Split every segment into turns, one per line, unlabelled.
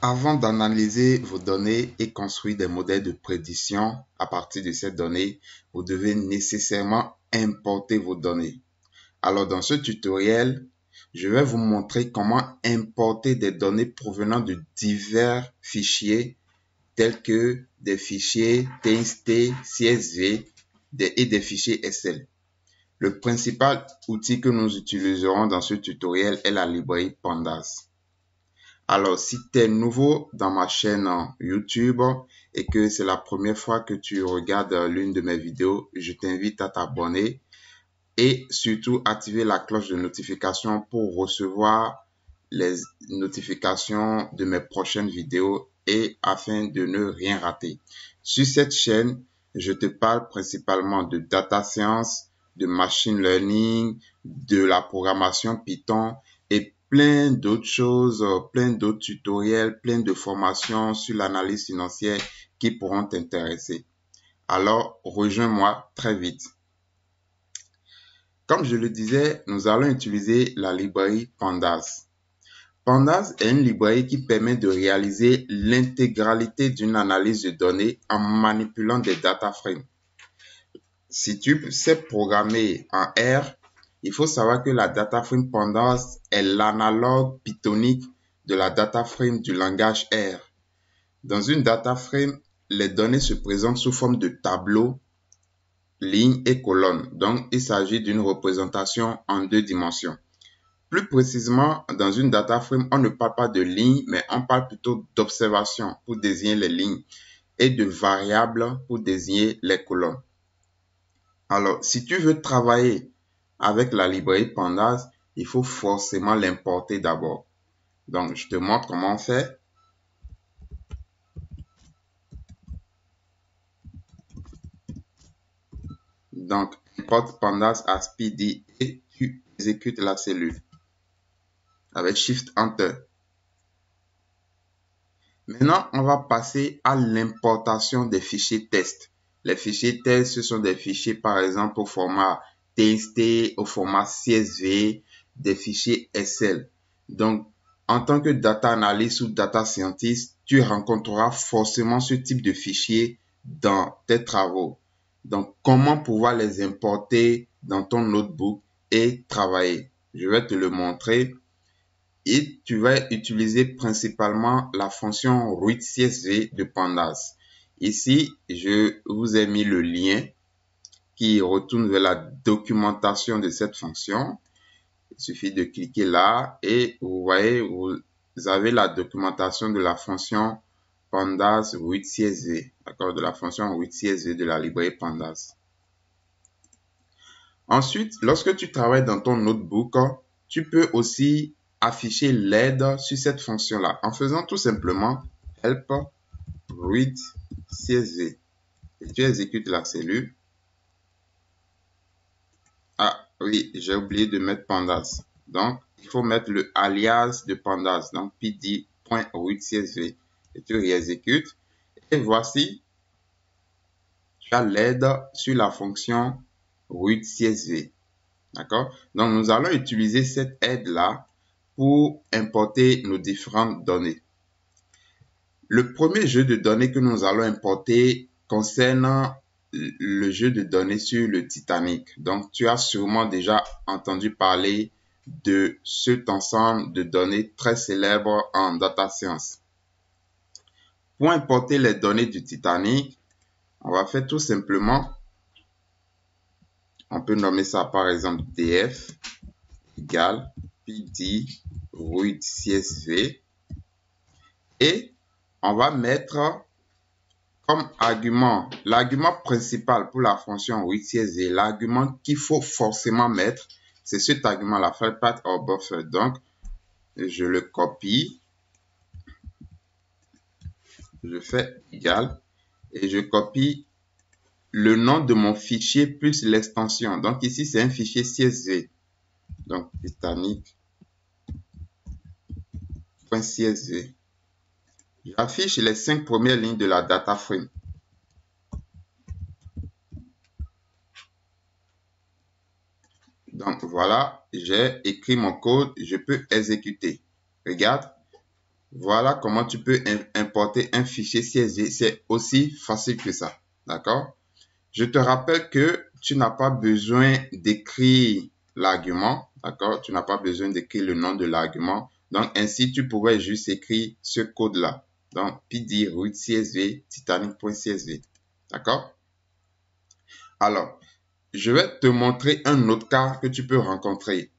Avant d'analyser vos données et construire des modèles de prédiction à partir de ces données, vous devez nécessairement importer vos données. Alors dans ce tutoriel, je vais vous montrer comment importer des données provenant de divers fichiers tels que des fichiers TXT, CSV et des fichiers Excel. Le principal outil que nous utiliserons dans ce tutoriel est la librairie Pandas. Alors, si tu es nouveau dans ma chaîne YouTube et que c'est la première fois que tu regardes l'une de mes vidéos, je t'invite à t'abonner et surtout activer la cloche de notification pour recevoir les notifications de mes prochaines vidéos et afin de ne rien rater. Sur cette chaîne, je te parle principalement de data science, de machine learning, de la programmation Python et plein d'autres choses, plein d'autres tutoriels, plein de formations sur l'analyse financière qui pourront t'intéresser. Alors, rejoins-moi très vite. Comme je le disais, nous allons utiliser la librairie Pandas. Pandas est une librairie qui permet de réaliser l'intégralité d'une analyse de données en manipulant des data frames. Si tu sais programmer en R, il faut savoir que la data frame Pandas est l'analogue pythonique de la data frame du langage R. Dans une data frame, les données se présentent sous forme de tableaux, lignes et colonnes. Donc, il s'agit d'une représentation en 2 dimensions. Plus précisément, dans une data frame, on ne parle pas de lignes, mais on parle plutôt d'observations pour désigner les lignes et de variables pour désigner les colonnes. Alors, si tu veux travailler avec la librairie Pandas, il faut forcément l'importer d'abord. Donc, je te montre comment on fait. Donc, importe Pandas as PD et tu exécutes la cellule avec Shift Enter. Maintenant, on va passer à l'importation des fichiers test. Les fichiers test, ce sont des fichiers, par exemple, au format TXT, au format CSV, des fichiers Excel. Donc, en tant que data analyst ou data scientist, tu rencontreras forcément ce type de fichiers dans tes travaux. Donc, comment pouvoir les importer dans ton notebook et travailler? Je vais te le montrer. Et tu vas utiliser principalement la fonction readCSV de Pandas. Ici, je vous ai mis le lien qui retourne vers la documentation de cette fonction. Il suffit de cliquer là et vous voyez, vous avez la documentation de la fonction Pandas readCSV, d'accord, de la fonction readCSV de la librairie Pandas. Ensuite, lorsque tu travailles dans ton notebook, tu peux aussi afficher l'aide sur cette fonction-là en faisant tout simplement help read CSV. Et tu exécutes la cellule. Ah oui, j'ai oublié de mettre Pandas. Donc, il faut mettre le alias de Pandas, donc pd.readCSV. Et tu réexécutes. Et voici, tu as l'aide sur la fonction readCSV. D'accord? Donc, nous allons utiliser cette aide-là pour importer nos différentes données. Le premier jeu de données que nous allons importer concerne le jeu de données sur le Titanic. Donc, tu as sûrement déjà entendu parler de cet ensemble de données très célèbre en data science. Pour importer les données du Titanic, on va faire tout simplement, on peut nommer ça par exemple df égale pd read CSV et on va mettre comme argument, l'argument principal pour la fonction readCSV, l'argument qu'il faut forcément mettre, c'est cet argument-là, FilePath or buffer. Donc, je le copie, je fais égal et je copie le nom de mon fichier plus l'extension. Donc, ici, c'est un fichier CSV. Donc, Titanic.csv. J'affiche les 5 premières lignes de la data frame. Donc voilà, j'ai écrit mon code, je peux exécuter. Regarde, Voilà comment tu peux importer un fichier CSV. C'est aussi facile que ça. D'accord? Je te rappelle que tu n'as pas besoin d'écrire l'argument. D'accord? Tu n'as pas besoin d'écrire le nom de l'argument. Donc, ainsi, tu pourrais juste écrire ce code-là. Donc, pd root csv titanic.csv. D'accord? Alors, je vais te montrer un autre cas que tu peux rencontrer.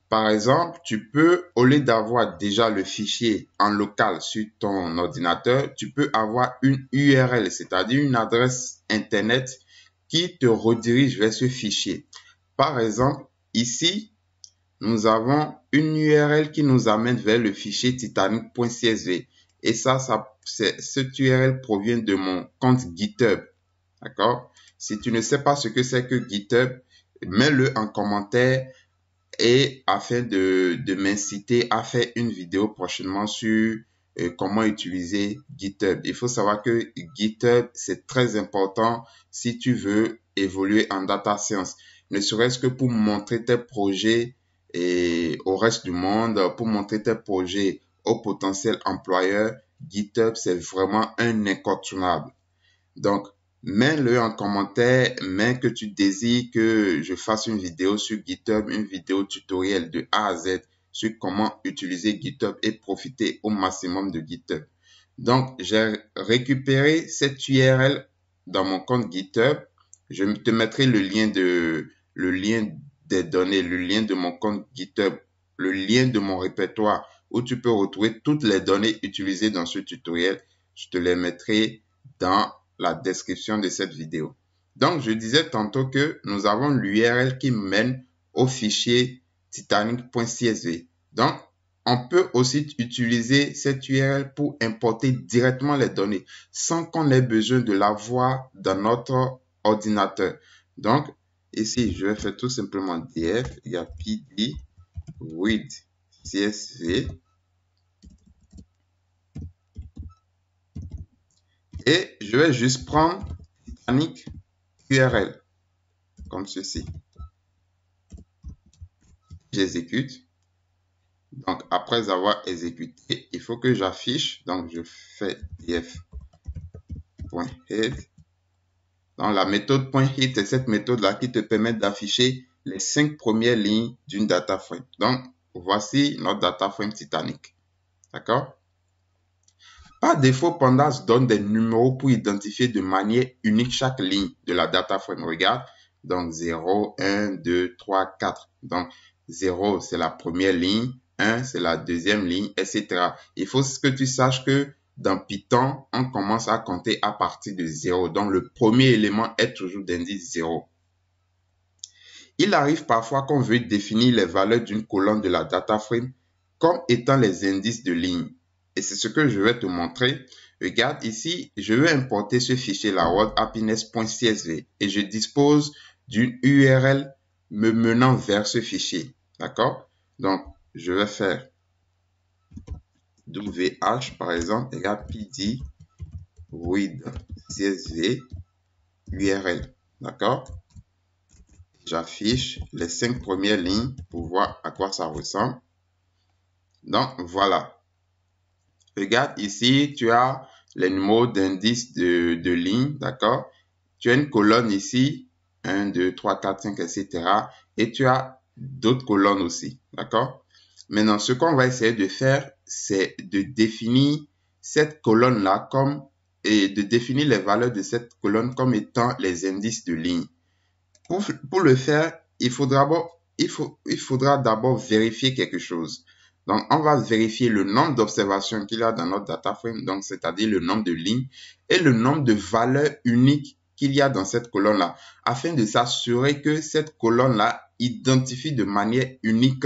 Par exemple, tu peux, au lieu d'avoir déjà le fichier en local sur ton ordinateur, tu peux avoir une URL, c'est-à-dire une adresse Internet qui te redirige vers ce fichier. Par exemple, ici, nous avons une URL qui nous amène vers le fichier titanic.csv. Et cette URL provient de mon compte GitHub. D'accord? Si tu ne sais pas ce que c'est que GitHub, mets-le en commentaire et afin de m'inciter à faire une vidéo prochainement sur comment utiliser GitHub. Il faut savoir que GitHub, c'est très important si tu veux évoluer en data science, ne serait-ce que pour montrer tes projets au reste du monde, pour montrer tes projets aux potentiels employeurs. GitHub, c'est vraiment un incontournable. Donc, mets-le en commentaire, mets que tu désires que je fasse une vidéo sur GitHub, une vidéo tutoriel de A à Z sur comment utiliser GitHub et profiter au maximum de GitHub. Donc, j'ai récupéré cette URL dans mon compte GitHub. Je te mettrai le lien des données, le lien de mon compte GitHub, le lien de mon répertoire où tu peux retrouver toutes les données utilisées dans ce tutoriel. Je te les mettrai dans la description de cette vidéo. Donc, je disais tantôt que nous avons l'URL qui mène au fichier titanic.csv. Donc, on peut aussi utiliser cette URL pour importer directement les données sans qu'on ait besoin de l'avoir dans notre ordinateur. Donc, ici, je vais faire tout simplement df, il y a pd read csv et je vais juste prendre Titanic URL comme ceci. J'exécute. Donc, après avoir exécuté, il faut que j'affiche. Donc, je fais df.head. Donc, la méthode .head, c'est cette méthode-là qui te permet d'afficher les 5 premières lignes d'une data frame. Donc, voici notre data frame Titanic. D'accord? Par défaut, Pandas donne des numéros pour identifier de manière unique chaque ligne de la data frame. Regarde. Donc, 0, 1, 2, 3, 4. Donc, 0, c'est la première ligne. 1, c'est la deuxième ligne, etc. Il faut que tu saches que dans Python, on commence à compter à partir de 0. Donc, le premier élément est toujours d'indice 0. Il arrive parfois qu'on veuille définir les valeurs d'une colonne de la data frame comme étant les indices de ligne. Et c'est ce que je vais te montrer. Regarde ici, je vais importer ce fichier la worldhappiness.csv et je dispose d'une URL me menant vers ce fichier. D'accord? Donc, je vais faire wh par exemple égale pd read csv URL. D'accord? J'affiche les 5 premières lignes pour voir à quoi ça ressemble. Donc, voilà. Regarde ici, tu as les numéros d'indice de ligne, d'accord? Tu as une colonne ici, 1, 2, 3, 4, 5, etc. Et tu as d'autres colonnes aussi, d'accord? Maintenant, ce qu'on va essayer de faire, c'est de définir cette colonne-là et de définir les valeurs de cette colonne comme étant les indices de ligne. Pour le faire, il faudra d'abord vérifier quelque chose. Donc, on va vérifier le nombre d'observations qu'il y a dans notre data frame, donc c'est-à-dire le nombre de lignes et le nombre de valeurs uniques qu'il y a dans cette colonne-là, afin de s'assurer que cette colonne-là identifie de manière unique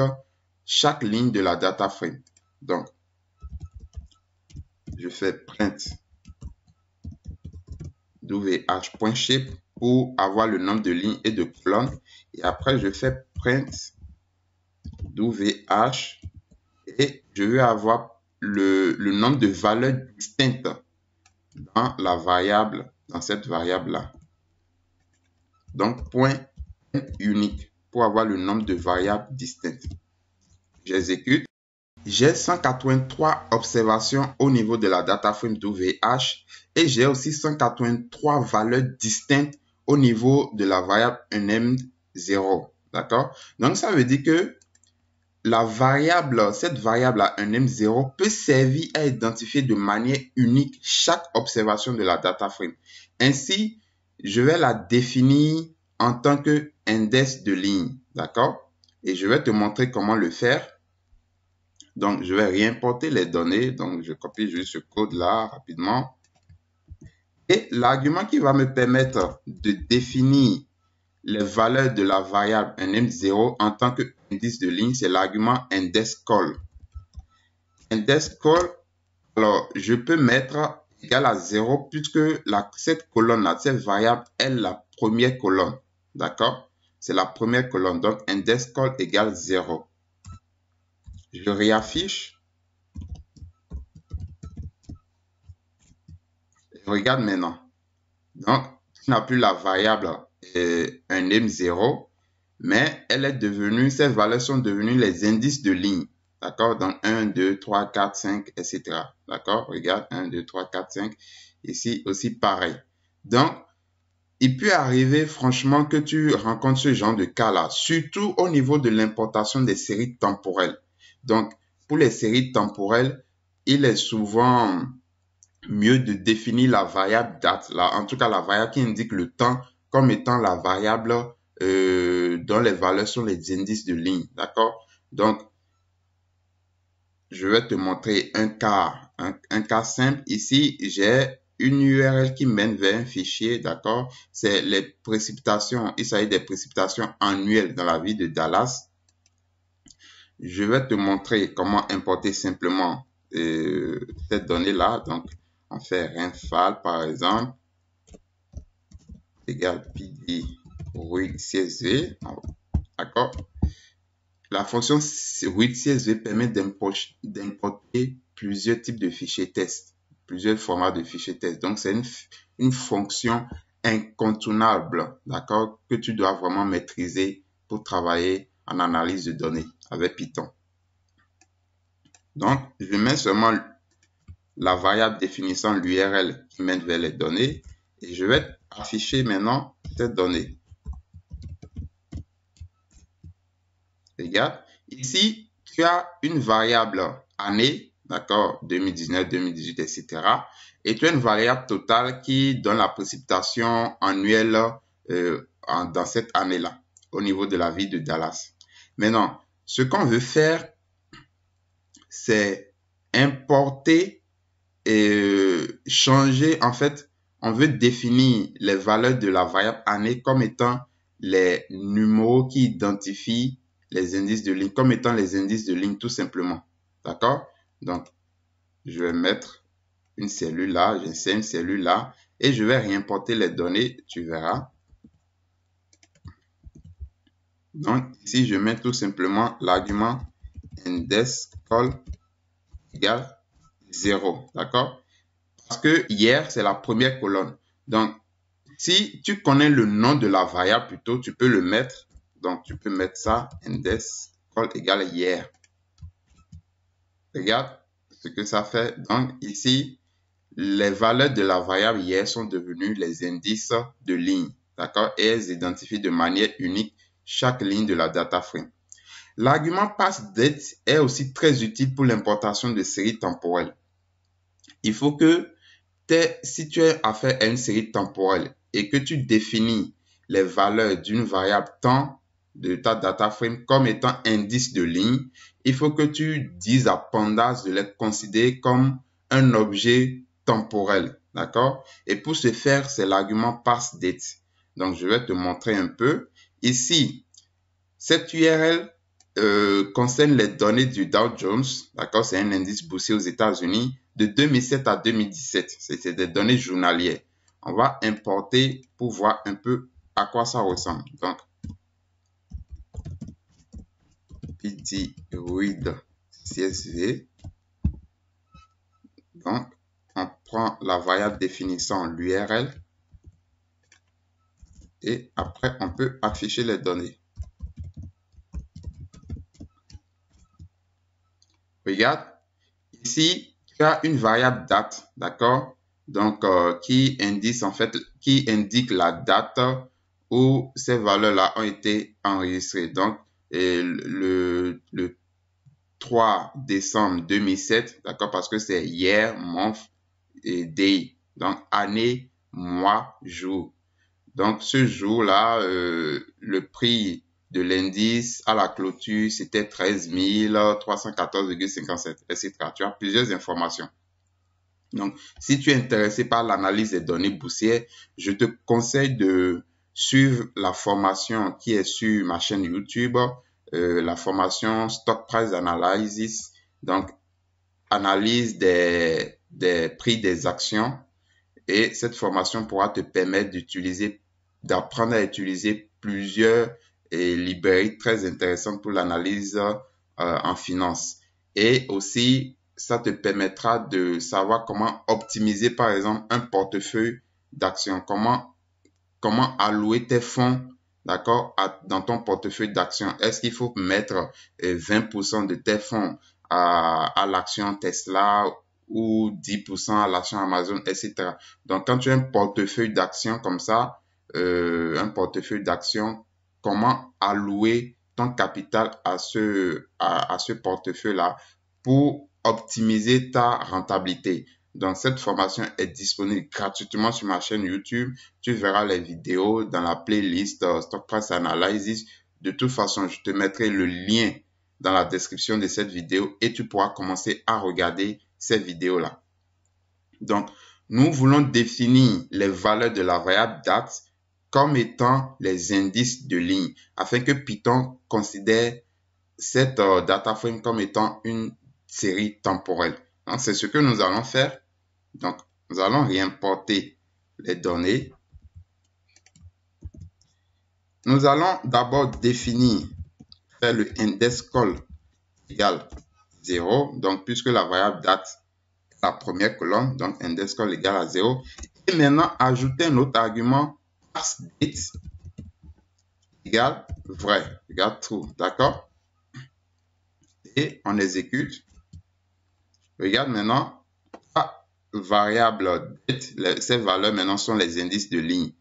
chaque ligne de la data frame. Donc, je fais print wh.shape pour avoir le nombre de lignes et de colonnes. Et après, je fais print wh et je vais avoir le nombre de valeurs distinctes dans cette variable-là. Donc, point unique pour avoir le nombre de variables distinctes. J'exécute. j'ai 183 observations au niveau de la data frame d'OVH et j'ai aussi 183 valeurs distinctes au niveau de la variable nm0. D'accord? Donc, ça veut dire que cette variable à nm0 peut servir à identifier de manière unique chaque observation de la data frame. Ainsi, je vais la définir en tant que index de ligne. D'accord? Et je vais te montrer comment le faire. Donc, je vais réimporter les données. Donc, je copie juste ce code-là rapidement. Et l'argument qui va me permettre de définir les valeurs de la variable nm0 en tant qu'indice de ligne, c'est l'argument indexCall. IndexCall, alors, je peux mettre égal à 0 puisque cette colonne-là, cette variable est la première colonne. D'accord? C'est la première colonne. Donc, indexCall égale 0. Je réaffiche. Regarde maintenant. Donc, tu n'as plus la variable un name0, mais ces valeurs sont devenues les indices de ligne. D'accord? Donc, 1, 2, 3, 4, 5, etc. D'accord? Regarde, 1, 2, 3, 4, 5. Ici aussi, pareil. Donc, il peut arriver franchement que tu rencontres ce genre de cas-là, surtout au niveau de l'importation des séries temporelles. Donc, pour les séries temporelles, il est souvent mieux de définir la variable date, en tout cas la variable qui indique le temps comme étant la variable dont les valeurs sont les indices de ligne, d'accord? Donc, je vais te montrer un cas simple. Ici, j'ai une URL qui mène vers un fichier, d'accord? C'est les précipitations, il s'agit des précipitations annuelles dans la ville de Dallas. Je vais te montrer comment importer simplement cette donnée-là. Donc, on fait rainfall, par exemple, égale pd read CSV. D'accord? La fonction read CSV permet d'importer plusieurs types de fichiers test, plusieurs formats de fichiers test. Donc, c'est une fonction incontournable, d'accord, que tu dois vraiment maîtriser pour travailler en analyse de données avec Python. Donc, je mets seulement la variable définissant l'URL qui mène vers les données et je vais afficher maintenant cette donnée. Regarde, ici, tu as une variable année, d'accord, 2019, 2018, etc. Et tu as une variable totale qui donne la précipitation annuelle dans cette année-là, au niveau de la ville de Dallas. Maintenant, ce qu'on veut faire, c'est importer et changer, en fait, on veut définir les valeurs de la variable année comme étant les numéros qui identifient les indices de ligne, comme étant les indices de ligne tout simplement. D'accord? Donc, je vais mettre une cellule là, j'insère une cellule là et je vais réimporter les données, tu verras. Donc, ici, je mets tout simplement l'argument indexCall égale 0. D'accord? Parce que hier, c'est la première colonne. Donc, si tu connais le nom de la variable plutôt, tu peux le mettre. Donc, tu peux mettre ça, indexCall égale hier. Regarde ce que ça fait. Donc, ici, les valeurs de la variable hier sont devenues les indices de ligne. D'accord? Et elles identifient de manière unique chaque ligne de la data frame. L'argument passDate est aussi très utile pour l'importation de séries temporelles. Il faut que si tu as affaire à une série temporelle et que tu définis les valeurs d'une variable temps de ta data frame comme étant indice de ligne, il faut que tu dises à Pandas de les considérer comme un objet temporel. D'accord? Et pour ce faire, c'est l'argument passDate. Donc, je vais te montrer un peu. Ici, cette URL concerne les données du Dow Jones. D'accord? C'est un indice boursier aux États-Unis de 2007 à 2017. C'est des données journalières. On va importer pour voir un peu à quoi ça ressemble. Donc, pd read CSV. Donc, on prend la variable définissant l'URL et après, on peut afficher les données. regarde, ici, tu as une variable date, d'accord? Donc, qui indique la date où ces valeurs-là ont été enregistrées. Donc, le 3 décembre 2007, d'accord? Parce que c'est year, month et day. Donc, année, mois, jour. Donc, ce jour-là, le prix de l'indice à la clôture, c'était 13 314,57, etc. Tu as plusieurs informations. Donc, si tu es intéressé par l'analyse des données boursières, je te conseille de suivre la formation qui est sur ma chaîne YouTube, la formation Stock Price Analysis, donc analyse des prix des actions. Et cette formation pourra te permettre d'apprendre à utiliser plusieurs librairies très intéressantes pour l'analyse en finance. Et aussi, ça te permettra de savoir comment optimiser, par exemple, un portefeuille d'actions. Comment allouer tes fonds, d'accord, dans ton portefeuille d'actions. Est-ce qu'il faut mettre 20% de tes fonds à l'action Tesla ou 10% à l'action Amazon, etc. Donc, quand tu as un portefeuille d'actions comme ça, comment allouer ton capital à ce portefeuille-là pour optimiser ta rentabilité. Donc, cette formation est disponible gratuitement sur ma chaîne YouTube. Tu verras les vidéos dans la playlist Stock Price Analysis. De toute façon, je te mettrai le lien dans la description de cette vidéo et tu pourras commencer à regarder ces vidéos-là. Donc, nous voulons définir les valeurs de la variable date comme étant les indices de ligne afin que Python considère cette data frame comme étant une série temporelle. Donc, c'est ce que nous allons faire. Donc, nous allons réimporter les données. Nous allons d'abord définir, faire le index call égale 0. Donc, puisque la variable date est la première colonne, donc index call égale à 0. Et maintenant, ajouter un autre argument, parseDate égale vrai, égale true. D'accord? Et on exécute. Regarde maintenant, variable date, ces valeurs maintenant sont les indices de ligne.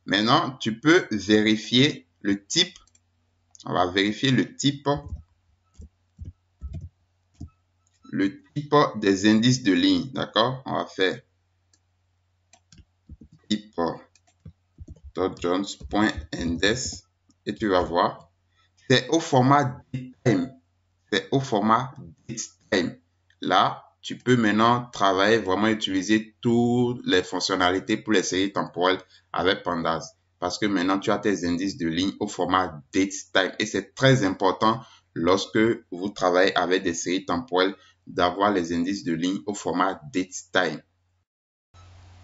Maintenant, tu peux vérifier le type. On va vérifier le type des indices de ligne. D'accord? On va faire type .jones.index et tu vas voir. C'est au format datetime. C'est au format datetime. Là, tu peux maintenant travailler, vraiment utiliser toutes les fonctionnalités pour les séries temporelles avec Pandas. Parce que maintenant, tu as tes indices de ligne au format datetime. Et c'est très important lorsque vous travaillez avec des séries temporelles d'avoir les indices de ligne au format datetime.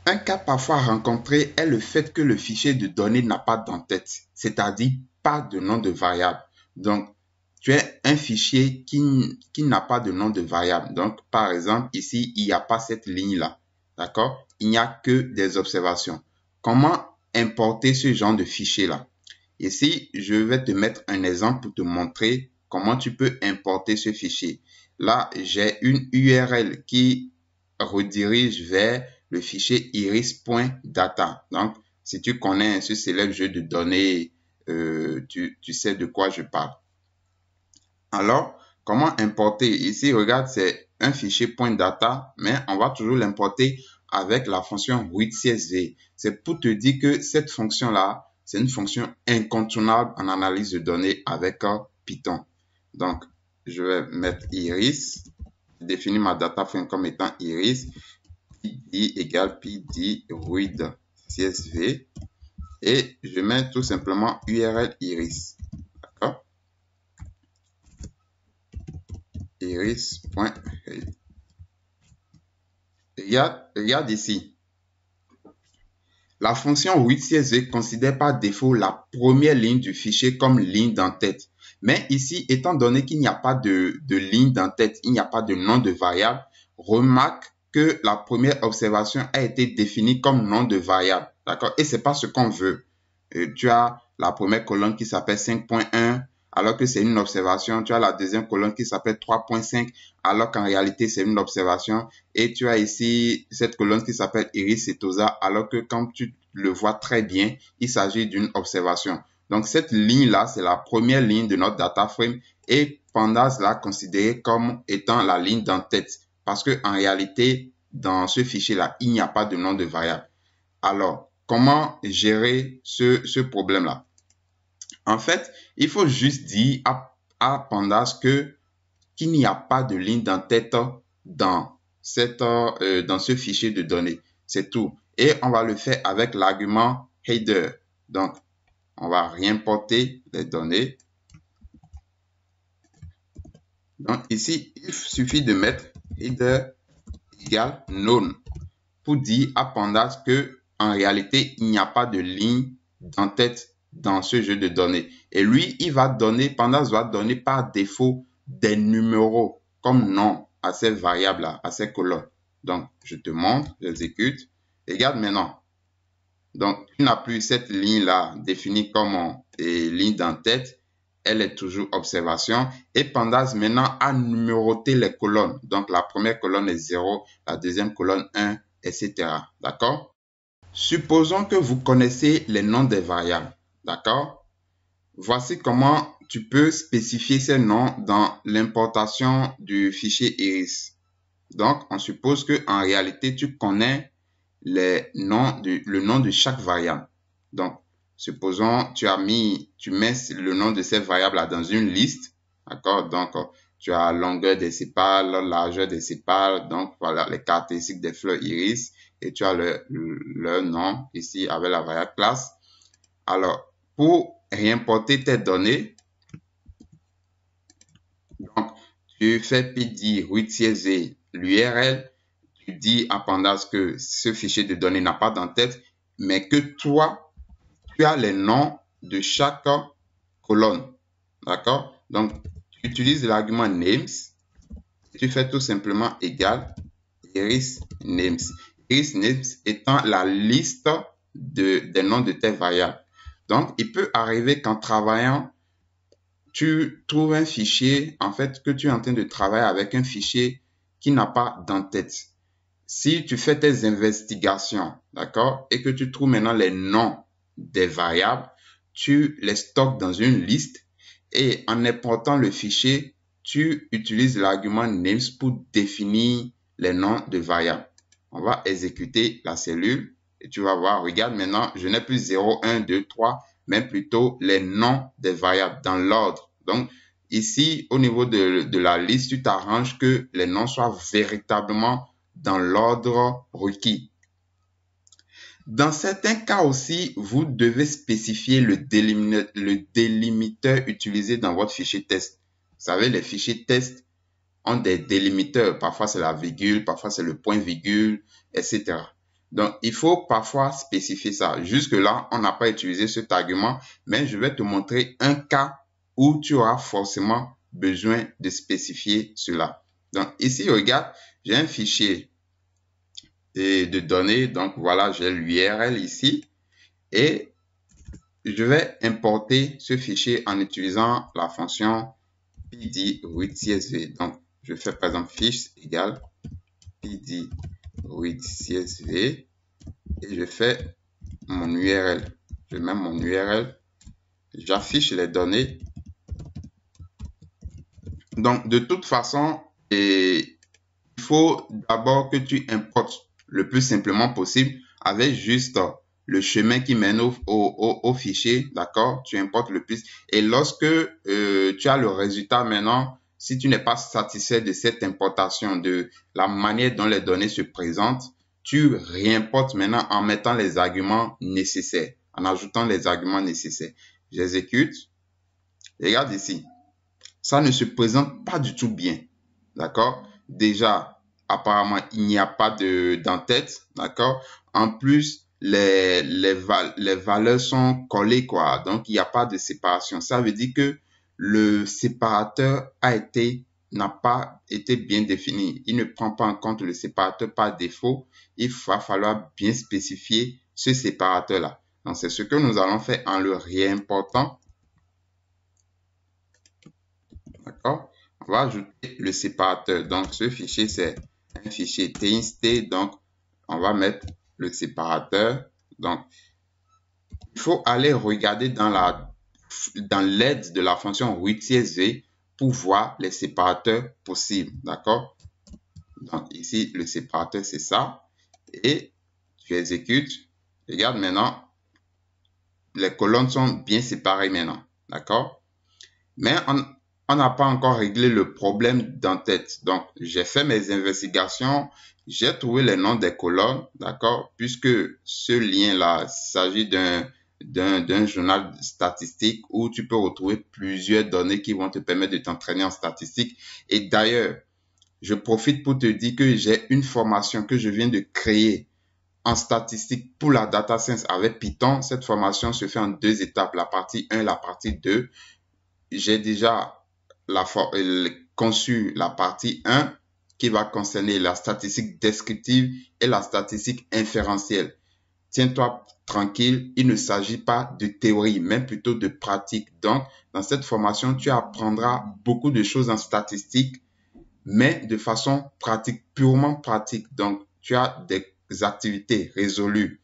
Un cas parfois rencontré est le fait que le fichier de données n'a pas d'entête, c'est-à-dire pas de nom de variable. Donc, tu as un fichier qui n'a pas de nom de variable. Donc, par exemple, ici, il n'y a pas cette ligne-là. D'accord? Il n'y a que des observations. Comment importer ce genre de fichier-là? Ici, je vais te mettre un exemple pour te montrer comment tu peux importer ce fichier. Là, j'ai une URL qui redirige vers le fichier iris.data. Donc, si tu connais ce célèbre jeu de données, tu sais de quoi je parle. Alors, comment importer? Ici, regarde, c'est un fichier .data, mais on va toujours l'importer avec la fonction readCSV. C'est pour te dire que cette fonction-là, c'est une fonction incontournable en analyse de données avec Python. Donc, je vais mettre iris, définir ma data frame comme étant iris, pd égale pd read CSV et je mets tout simplement URL iris. D'accord? Iris.read. Regarde ici. La fonction readCSV considère par défaut la première ligne du fichier comme ligne d'entête. Mais ici, étant donné qu'il n'y a pas de ligne d'entête, il n'y a pas de nom de variable, remarque que la première observation a été définie comme nom de variable. D'accord? Et c'est pas ce qu'on veut. Tu as la première colonne qui s'appelle 5.1 alors que c'est une observation. Tu as la deuxième colonne qui s'appelle 3.5 alors qu'en réalité c'est une observation. Et tu as ici cette colonne qui s'appelle Iris setosa alors que quand tu le vois très bien, il s'agit d'une observation. Donc cette ligne-là, c'est la première ligne de notre data frame et Pandas l'a considérée comme étant la ligne d'en-tête parce que en réalité, dans ce fichier-là, il n'y a pas de nom de variable. Alors, comment gérer ce problème-là? En fait, il faut juste dire à Pandas qu'il n'y a pas de ligne d'en-tête dans ce fichier de données. C'est tout. Et on va le faire avec l'argument header. Donc, on va réimporter les données. Donc, ici, il suffit de mettre header égale none pour dire à Pandas que en réalité, il n'y a pas de ligne d'en-tête dans ce jeu de données. Et lui, Pandas va donner par défaut des numéros comme nom à ces variables-là, à ces colonnes. Donc, je te montre, j'exécute. Regarde maintenant. Donc, tu n'as plus cette ligne-là définie comme ligne d'en-tête. Elle est toujours observation. Et Pandas maintenant a numéroté les colonnes. Donc, la première colonne est 0, la deuxième colonne 1, etc. D'accord? Supposons que vous connaissez les noms des variables. D'accord? Voici comment tu peux spécifier ces noms dans l'importation du fichier Iris. Donc, on suppose que en réalité, tu connais le nom de chaque variable. Donc, supposons tu mets le nom de cette variable là dans une liste. D'accord? Donc, tu as longueur des sépales, largeur des sépales, donc voilà les caractéristiques des fleurs iris et tu as leur nom ici avec la variable classe. Alors, pour réimporter tes données, donc tu fais pd read l'URL, tu dis à Pandas que ce fichier de données n'a pas d'en-tête, mais que toi, tu as les noms de chaque colonne. D'accord? Donc, tu utilises l'argument names. Tu fais tout simplement égal iris names. Iris names étant la liste des noms de tes variables. Donc, il peut arriver qu'en travaillant, tu trouves un fichier, en fait, que tu es en train de travailler avec un fichier qui n'a pas d'en-tête. Si tu fais tes investigations, d'accord, et que tu trouves maintenant les noms des variables, tu les stockes dans une liste et en important le fichier, tu utilises l'argument names pour définir les noms de variables. On va exécuter la cellule et tu vas voir, regarde maintenant, je n'ai plus 0, 1, 2, 3, mais plutôt les noms des variables dans l'ordre. Donc, ici, au niveau de la liste, tu t'arranges que les noms soient véritablement dans l'ordre requis. Dans certains cas aussi, vous devez spécifier le délimiteur utilisé dans votre fichier test. Vous savez, les fichiers test ont des délimiteurs. Parfois, c'est la virgule, parfois, c'est le point-virgule, etc. Donc, il faut parfois spécifier ça. Jusque-là, on n'a pas utilisé cet argument, mais je vais te montrer un cas où tu auras forcément besoin de spécifier cela. Donc, ici, regarde, j'ai un fichier de données. Donc, voilà, j'ai l'URL ici. Et je vais importer ce fichier en utilisant la fonction pd read csv. Donc, je fais par exemple fiche égale pd read csv et je fais mon URL. Je mets mon URL. J'affiche les données. Donc, de toute façon, il faut d'abord que tu importes le plus simplement possible avec juste le chemin qui mène au fichier, d'accord? Tu importes le plus. Et lorsque tu as le résultat maintenant, si tu n'es pas satisfait de cette importation, de la manière dont les données se présentent, tu réimportes maintenant en mettant les arguments nécessaires, en ajoutant les arguments nécessaires. J'exécute. Regarde ici. Ça ne se présente pas du tout bien, d'accord? Déjà, apparemment, il n'y a pas d'en-tête, d'accord? En plus, les valeurs sont collées, quoi. Donc, il n'y a pas de séparation. Ça veut dire que le séparateur n'a pas été bien défini. Il ne prend pas en compte le séparateur par défaut. Il va falloir bien spécifier ce séparateur-là. Donc, c'est ce que nous allons faire en le réimportant. D'accord? On va ajouter le séparateur. Donc, ce fichier, c'est un fichier txt. Donc, on va mettre le séparateur. Donc, il faut aller regarder dans l'aide de la fonction read_csv pour voir les séparateurs possibles. D'accord? Donc, ici, le séparateur, c'est ça. Et tu exécutes. Regarde maintenant, les colonnes sont bien séparées maintenant. D'accord? Mais on n'a pas encore réglé le problème d'en-tête. Donc, j'ai fait mes investigations. J'ai trouvé les noms des colonnes. D'accord? Puisque ce lien-là, il s'agit d'un journal statistique où tu peux retrouver plusieurs données qui vont te permettre de t'entraîner en statistique. Et d'ailleurs, je profite pour te dire que j'ai une formation que je viens de créer en statistique pour la data science avec Python. Cette formation se fait en 2 étapes, la partie 1 et la partie 2. J'ai déjà conçu la partie 1 qui va concerner la statistique descriptive et la statistique inférentielle. Tiens-toi tranquille, il ne s'agit pas de théorie, mais plutôt de pratique. Donc, dans cette formation, tu apprendras beaucoup de choses en statistique, mais de façon pratique, purement pratique. Donc, tu as des activités résolues,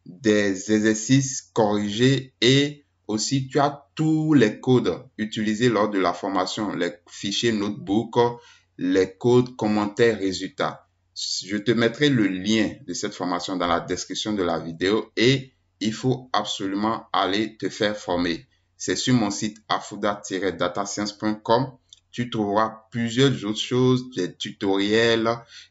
des exercices corrigés et aussi tu as tous les codes utilisés lors de la formation, les fichiers notebook, les codes, commentaires, résultats. Je te mettrai le lien de cette formation dans la description de la vidéo et il faut absolument aller te faire former. C'est sur mon site afouda-datascience.com. Tu trouveras plusieurs autres choses, des tutoriels,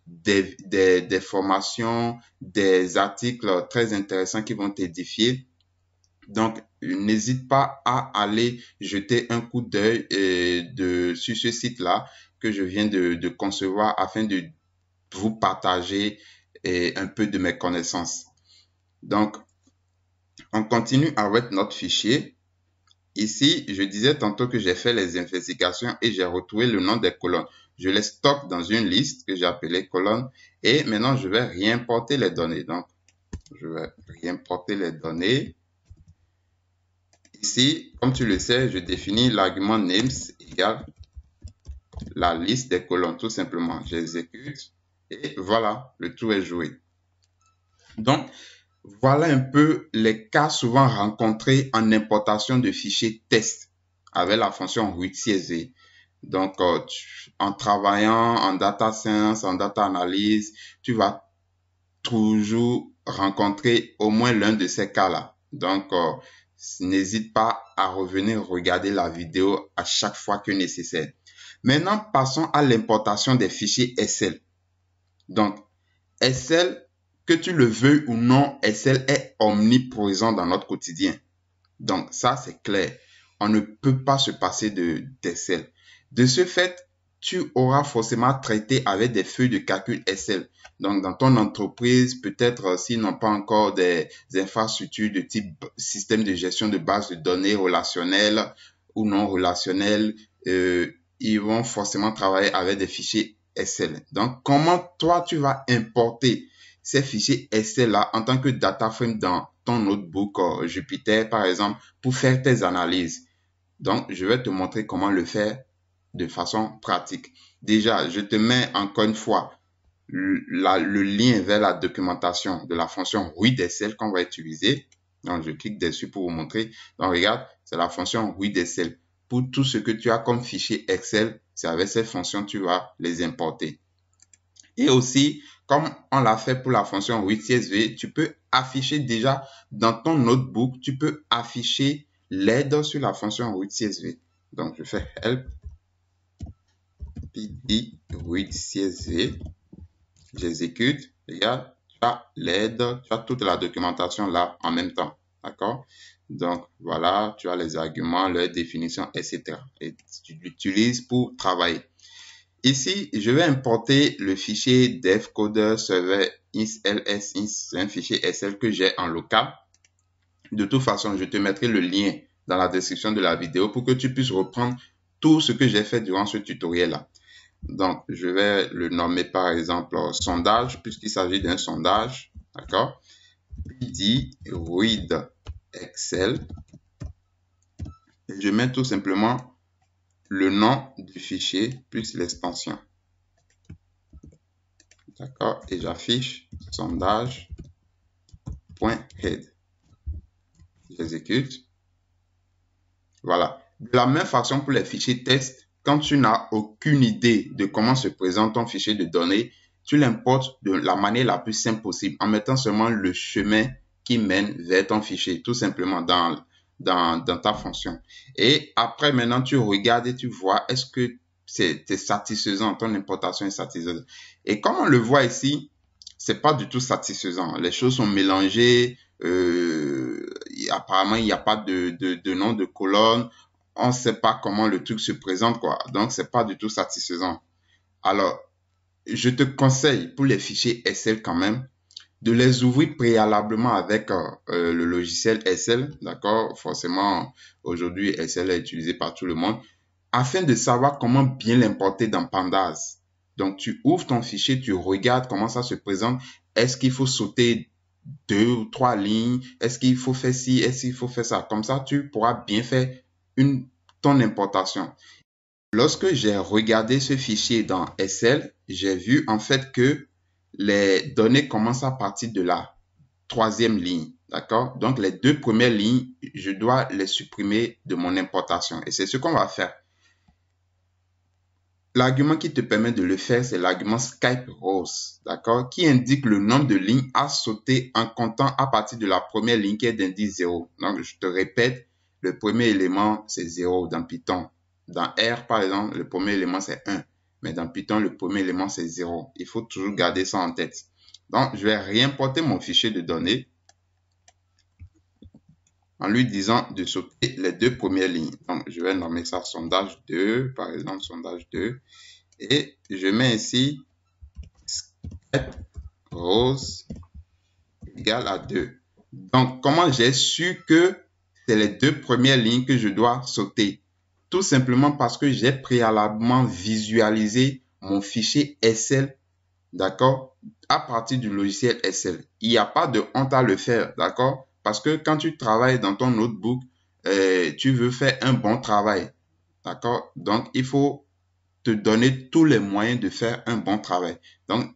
des formations, des articles très intéressants qui vont t'édifier. Donc, n'hésite pas à aller jeter un coup d'œil sur ce site-là que je viens de concevoir afin de vous partager un peu de mes connaissances. Donc, on continue avec notre fichier. Ici, je disais tantôt que j'ai fait les investigations et j'ai retrouvé le nom des colonnes. Je les stocke dans une liste que j'ai appelée colonnes et maintenant je vais réimporter les données. Donc, je vais réimporter les données. Ici, comme tu le sais, je définis l'argument names égale la liste des colonnes, tout simplement. J'exécute et voilà, le tour est joué. Donc, voilà un peu les cas souvent rencontrés en importation de fichiers test avec la fonction read_csv. Donc, en travaillant en data science, en data analyse, tu vas toujours rencontrer au moins l'un de ces cas-là. Donc, n'hésite pas à revenir regarder la vidéo à chaque fois que nécessaire. Maintenant, passons à l'importation des fichiers Excel. Donc, Excel, que tu le veuilles ou non, Excel est omniprésent dans notre quotidien. Donc, ça, c'est clair. On ne peut pas se passer d'Excel. De ce fait, tu auras forcément traité avec des feuilles de calcul Excel. Donc, dans ton entreprise, peut-être s'ils n'ont pas encore des infrastructures de type système de gestion de base de données relationnelles ou non relationnelles, ils vont forcément travailler avec des fichiers Excel. Donc, comment toi, tu vas importer ces fichiers Excel-là en tant que data frame dans ton notebook Jupyter, par exemple, pour faire tes analyses. Donc, je vais te montrer comment le faire de façon pratique. Déjà, je te mets encore une fois le lien vers la documentation de la fonction read_excel qu'on va utiliser. Donc, je clique dessus pour vous montrer. Donc, regarde, c'est la fonction read_excel. Pour tout ce que tu as comme fichier Excel, c'est avec cette fonction que tu vas les importer. Et aussi, comme on l'a fait pour la fonction read_csv, tu peux afficher déjà dans ton notebook, tu peux afficher l'aide sur la fonction read_csv. Donc, je fais help pd read_csv. J'exécute. Regarde, tu as l'aide, tu as toute la documentation là en même temps. D'accord? Donc, voilà, tu as les arguments, leur définition, etc. Et tu l'utilises pour travailler. Ici, je vais importer le fichier devcoder server ls, c'est un fichier Excel que j'ai en local. De toute façon, je te mettrai le lien dans la description de la vidéo pour que tu puisses reprendre tout ce que j'ai fait durant ce tutoriel-là. Donc, je vais le nommer par exemple sondage, puisqu'il s'agit d'un sondage. D'accord? Pd read Excel. Et je mets tout simplement le nom du fichier plus l'extension. D'accord? Et j'affiche sondage.head. J'exécute. Voilà. De la même façon pour les fichiers test, quand tu n'as aucune idée de comment se présente ton fichier de données, tu l'importes de la manière la plus simple possible en mettant seulement le chemin qui mène vers ton fichier, tout simplement dans ta fonction. Et après, maintenant, tu regardes et tu vois, est-ce que c'est satisfaisant, ton importation est satisfaisante. Et comme on le voit ici, c'est pas du tout satisfaisant. Les choses sont mélangées. Apparemment, il n'y a pas de nom de colonne. On ne sait pas comment le truc se présente, quoi. Donc, c'est pas du tout satisfaisant. Alors, je te conseille pour les fichiers Excel quand même de les ouvrir préalablement avec le logiciel Excel, d'accord? Forcément, aujourd'hui, Excel est utilisé par tout le monde, afin de savoir comment bien l'importer dans Pandas. Donc, tu ouvres ton fichier, tu regardes comment ça se présente. Est-ce qu'il faut sauter 2 ou 3 lignes? Est-ce qu'il faut faire ci? Est-ce qu'il faut faire ça? Comme ça, tu pourras bien faire ton importation. Lorsque j'ai regardé ce fichier dans Excel, j'ai vu en fait que les données commencent à partir de la 3e ligne. D'accord? Donc, les 2 premières lignes, je dois les supprimer de mon importation. Et c'est ce qu'on va faire. L'argument qui te permet de le faire, c'est l'argument Skype rows, d'accord, qui indique le nombre de lignes à sauter en comptant à partir de la première ligne qui est d'indice 0. Donc, je te répète, le premier élément, c'est 0 dans Python. Dans R, par exemple, le premier élément, c'est 1. Mais dans Python, le premier élément, c'est 0. Il faut toujours garder ça en tête. Donc, je vais réimporter mon fichier de données en lui disant de sauter les 2 premières lignes. Donc, je vais nommer ça sondage 2, par exemple, sondage 2. Et je mets ici rose égale à 2. Donc, comment j'ai su que c'est les 2 premières lignes que je dois sauter? Tout simplement parce que j'ai préalablement visualisé mon fichier Excel, d'accord, à partir du logiciel Excel. Il n'y a pas de honte à le faire, d'accord? Parce que quand tu travailles dans ton notebook, tu veux faire un bon travail, d'accord? Donc, il faut te donner tous les moyens de faire un bon travail. Donc,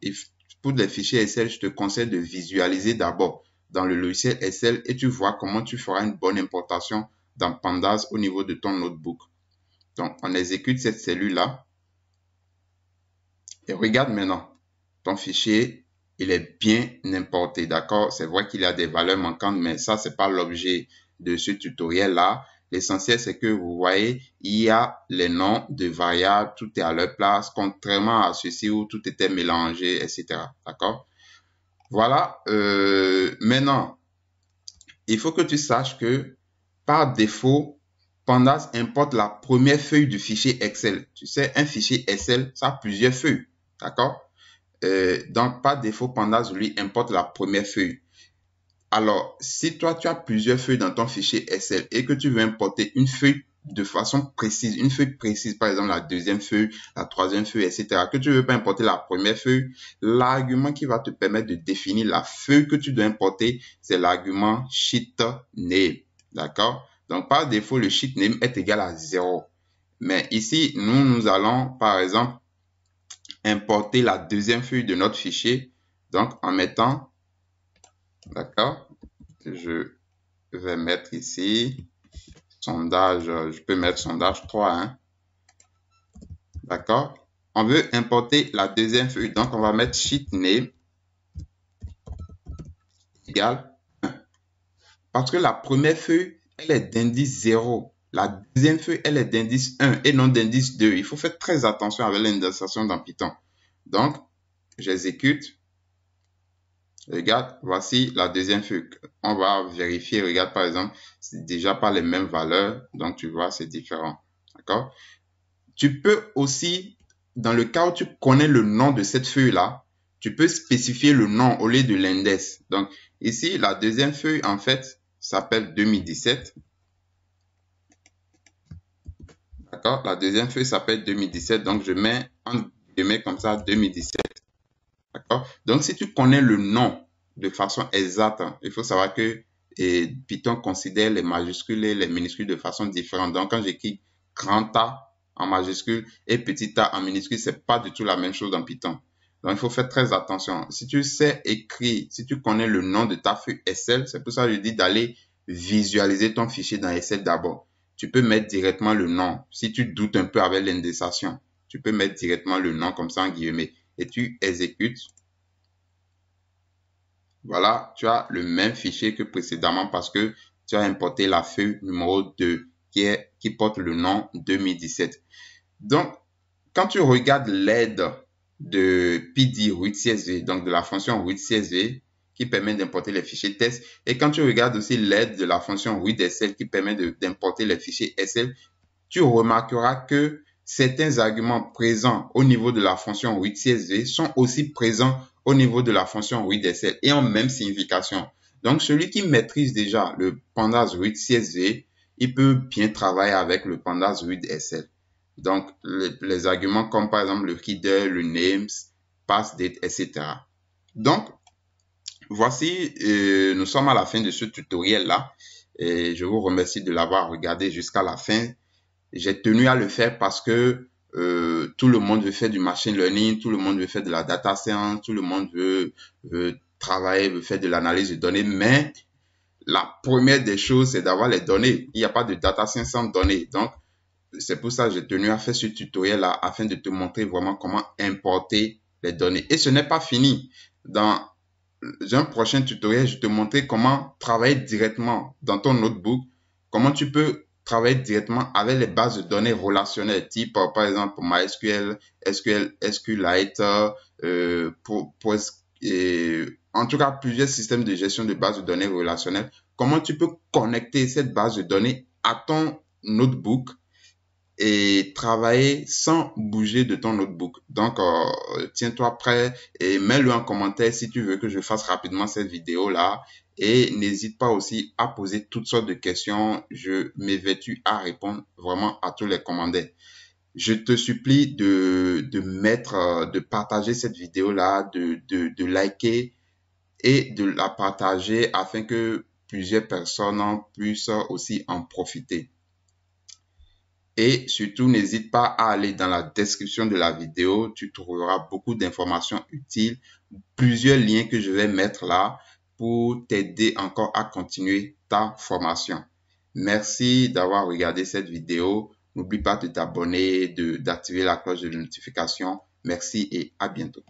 pour les fichiers Excel, je te conseille de visualiser d'abord dans le logiciel Excel et tu vois comment tu feras une bonne importation dans Pandas au niveau de ton notebook. Donc, on exécute cette cellule-là et regarde maintenant. Ton fichier, il est bien importé, d'accord? C'est vrai qu'il y a des valeurs manquantes, mais ça, c'est pas l'objet de ce tutoriel-là. L'essentiel, c'est que vous voyez, il y a les noms de variables, tout est à leur place, contrairement à ceci où tout était mélangé, etc. D'accord? Voilà. Maintenant, il faut que tu saches que par défaut, Pandas importe la première feuille du fichier Excel. Tu sais, un fichier Excel, ça a plusieurs feuilles. D'accord? Donc, par défaut, Pandas lui importe la première feuille. Alors, si toi, tu as plusieurs feuilles dans ton fichier Excel et que tu veux importer une feuille de façon précise, une feuille précise, par exemple la 2e feuille, la 3e feuille, etc., que tu ne veux pas importer la première feuille, l'argument qui va te permettre de définir la feuille que tu dois importer, c'est l'argument sheetName. D'accord? Donc, par défaut, le sheetName est égal à 0. Mais ici, nous allons, par exemple, importer la 2e feuille de notre fichier. Donc, en mettant, d'accord, je vais mettre ici sondage, je peux mettre sondage 3, hein, d'accord. On veut importer la 2e feuille, donc on va mettre sheetName égale 1. Parce que la première feuille, elle est d'indice 0. La 2e feuille, elle est d'indice 1 et non d'indice 2. Il faut faire très attention avec l'indexation dans Python. Donc, j'exécute. Regarde, voici la 2e feuille. On va vérifier, regarde par exemple, c'est déjà pas les mêmes valeurs, donc tu vois, c'est différent. D'accord? Tu peux aussi, dans le cas où tu connais le nom de cette feuille-là, tu peux spécifier le nom au lieu de l'index. Donc, ici, la 2e feuille, en fait, s'appelle 2017. D'accord? La 2e feuille s'appelle 2017, donc je mets comme ça 2017. D'accord? Donc, si tu connais le nom de façon exacte, il faut savoir que Python considère les majuscules et les minuscules de façon différente. Donc, quand j'écris grand A en majuscule et petit a en minuscule, c'est pas du tout la même chose dans Python. Donc, il faut faire très attention. Si tu sais écrire, si tu connais le nom de ta feuille Excel, c'est pour ça que je dis d'aller visualiser ton fichier dans Excel d'abord. Tu peux mettre directement le nom. Si tu doutes un peu avec l'indexation, tu peux mettre directement le nom comme ça en guillemets et tu exécutes. Voilà, tu as le même fichier que précédemment parce que tu as importé la feuille numéro 2 qui porte le nom 2017. Donc, quand tu regardes l'aide de PD root CSV, donc de la fonction root CSV qui permet d'importer les fichiers test, et quand tu regardes aussi l'aide de la fonction root SL qui permet d'importer les fichiers SL, tu remarqueras que certains arguments présents au niveau de la fonction root CSV sont aussi présents au niveau de la fonction root SL et ont même signification. Donc, celui qui maîtrise déjà le pandas root CSV, il peut bien travailler avec le pandas root SL. Donc, les arguments comme par exemple le header, le names, pass date, etc. Donc, voici, nous sommes à la fin de ce tutoriel-là. Et je vous remercie de l'avoir regardé jusqu'à la fin. J'ai tenu à le faire parce que tout le monde veut faire du machine learning, tout le monde veut faire de la data science, tout le monde veut travailler, veut faire de l'analyse de données, mais la première des choses, c'est d'avoir les données. Il n'y a pas de data science sans données. Donc, c'est pour ça que j'ai tenu à faire ce tutoriel-là afin de te montrer vraiment comment importer les données. Et ce n'est pas fini. Dans un prochain tutoriel, je te montrerai comment travailler directement dans ton notebook, comment tu peux travailler directement avec les bases de données relationnelles, type par exemple MySQL, SQLite, en tout cas plusieurs systèmes de gestion de bases de données relationnelles. Comment tu peux connecter cette base de données à ton notebook et travailler sans bouger de ton notebook. Donc, tiens-toi prêt et mets-le en commentaire si tu veux que je fasse rapidement cette vidéo-là. Et n'hésite pas aussi à poser toutes sortes de questions. Je m'évertue à répondre vraiment à tous les commentaires. Je te supplie de de partager cette vidéo-là, de liker et de la partager afin que plusieurs personnes puissent aussi en profiter. Et surtout, n'hésite pas à aller dans la description de la vidéo. Tu trouveras beaucoup d'informations utiles, plusieurs liens que je vais mettre là pour t'aider encore à continuer ta formation. Merci d'avoir regardé cette vidéo. N'oublie pas de t'abonner, d'activer la cloche de notification. Merci et à bientôt.